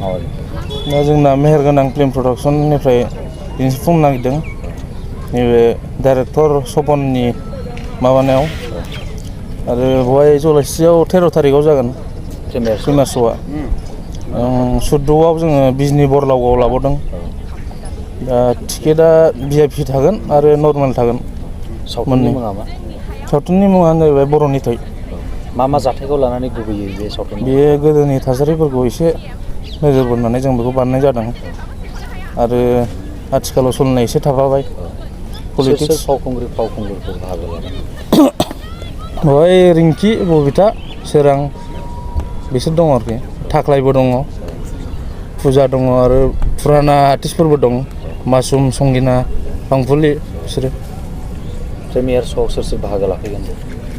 दा जोंना मेहेरगोनां फिल्म प्रडाक्सननिफ्राय दिन्थिफुंनो नागिरदों नैबे डाइरेक्टर सपननि माबानायाव आरो बेवहाय जलाइस्रियाव 13 थारिखआव जागोन प्रिमियार श'आ 14आव जोङो बिजनि बरलागावआव लाबावदों दा टिकेटआ VIP थागोन आरो नर्मेल थागोन सावथुननि मुङा मा? सावथुननि मुङानो जाहैबाय बर'नि थै। मा जाथायखौ लानानै गुबैयै बे सावथुन? बेयो गोदोनि थासारिफोरखौ एसे नोजोर बोनानै जों बेखौ बानायनाय जादों आरो आथिखालाव सोलिनाय एसे थाफाबाय पलिटिक्स। फावखुंगुरफोर बाहागो लादों बेवहाय रिंकि, बबिता, सोरां बिसोर दङ आरोखि, थाख्लायबो दङ, फुजा दङ आरो फुराना आर्टिस्टफोरबो दं, मासुम, संगिना, फांफुलि बिसोरो। प्रिमियार श'आव सोर बाहागो लाफैगोन?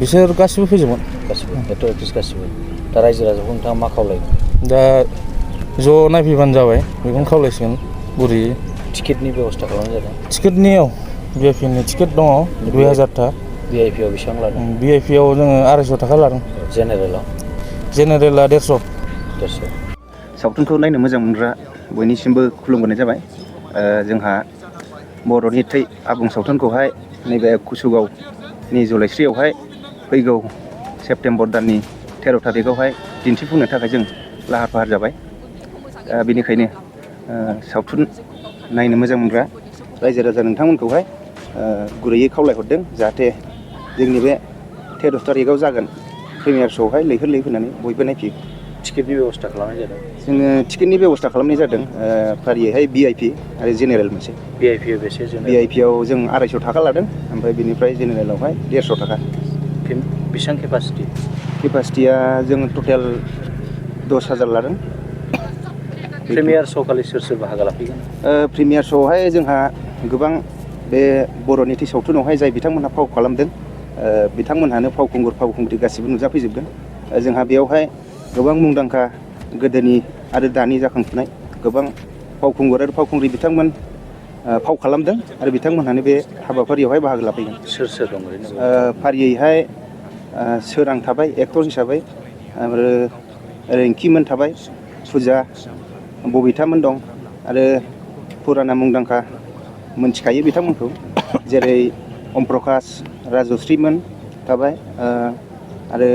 बिसोर गासिबो फैजोबगोन। गासिबो एक्टर एक्ट्रिस गासिबो। दा रायजो राजाखौ नोंथाङा मा खावलायगोन? दा ज' नायफैबानो जाबाय बेखौनो खावलायसिगोन गुरैयै। टिकेटनि बेब'स्था खालामनाय जादों? टिकेटनियाव VIPनि टिकेट दङ 2000 VIPआव बेसेबां लादों? VIPआव जोङो 250 थाखा लादों। जेनेरेला 150। सावथुनखौ नायनो मोजां मोनग्रा बयनिसिमबो खुलुमबोनाय जाबाय। जोंहा बर'नि थै आबुं सावथुनखौहाय नैबे कुसुगावनि जलाइस्रियावहाय फैगौ सेप्तेम्बर दाननि 13 थारिखआवहाय दिन्थिफुंनो थाखाय जों लाहार फाहार जाबाय। बेनिखायनो सावथुन नायनो मोजां मोनग्रा रायजो राजा नोंथांमोनखौहाय गुरैयै खावलायहरदों जाहाथे जोंनि बे 13 थारिखआव जागोन प्रिमियार श'आवहाय लैहोर फैनानै बयबो नायफैयो। टिकेटनि बेब'स्था खालामनाय जादों? जोङो टिकेटनि बेब'स्था खालामनाय जादों फारियैहाय VIP आरो जेनेरेल मोनसे। VIPआव बेसे? VIPआव जों 250 थाखा लादों, ओमफ्राय बेनिफ्राय जेनेरेलावहाय 150 थाखा। बेसेबां केपासिटि? केपासिटिया जों टटेल 10,000 लादों। प्रिमियार श' खालि सोर बाहागो लाफैगोन? प्रिमियार श'आवहाय जोंहा गोबां बे बर'नि थै सावथुनावहाय जाय बिथांमोनहा फाव खालामदों बिथांमोनहानो फावखुंग्रि गासिबो नुजाफैजोबगोन। जोंहा बेयावहाय गोबां मुंदांखा गोदोनि आरो दानि जाखांफुनाय गोबां फावखुंगुर आरो फावखुंग्रि बिथांमोन फाव खालामदों आरो बिथांमोनहानो बे हाबाफारियावहाय बाहागो लाफैगोन। सोर दं ओरैनो? फारियैहाय सोरां थाबाय एक्टर हिसाबै, आरो रिंकिमोन थाबाय, फुजा, बबितामोन दं आरो फुराना मुंदांखा मोनथिखायो बिथांमोनखौ जेरै अम प्रकाश, राजश्रीमोन थाबाय, आरो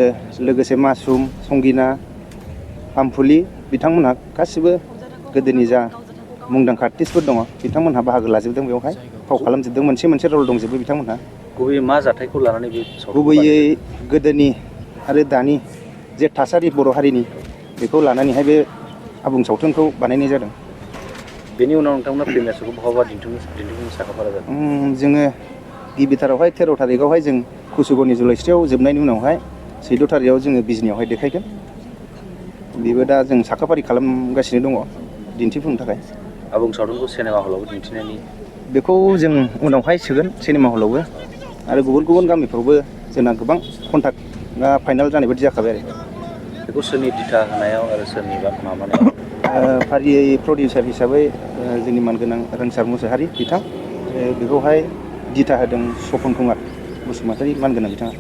लोगोसे मासुम, संगिना, फामफुलि बिथांमोनहा गासिबो गोदोनि जा मुंदांखा आर्टिस्टफोर दङ बिथांमोनहा बाहागो लाजोबदों, बेवहाय फाव खालामजोबदों, मोनसे रल दंजोबो बिथांमोनहा। गुबैयै मा जाथायखौ लानानै बे? गुबैयै गोदोनि आरो दानि जे थासारि बर' हारिनि बेखौ लानानैहाय बे आबुं सावथुनखौ बानायनाय जादों। बेनि उनाव नोंथांमोना प्रिमियार श'खौ बहाबा दिन्थिनो साखाफारा जादों? जोङो गिबिथारावहाय 13 थारिखआवहाय जों कुसुगावनि जलाइस्रियाव जोबनायनि उनावहाय 14 थारिखआव जोङो बिजनियावहाय देखायगोन। बेबो दा जों साखाफारि खालामगासिनो दङ दिन्थिफुंनो थाखाय। आबुं सावथुनखौ सिनेमा हलावबो दिन्थिनायनि? बेखौ जों उनावहाय सोगोन सिनेमा हलावबो, आरो गुबुन गामिफ्रावबो जोंना गोबां कन्ट्राक्टआ फाइनाल जानाय बायदि जाखाबाय आरो। बेखौ सोरनि दिथा होनायाव आरो सोरनिबा माबानायाव? फारियै प्रडिउसार हिसाबै जोंनि मानगोनां रोंसार मुसाहारि बिथां, बेखौहाय दिथा होदों सपन कुमार बसुमतारी मानगोनां बिथाङा।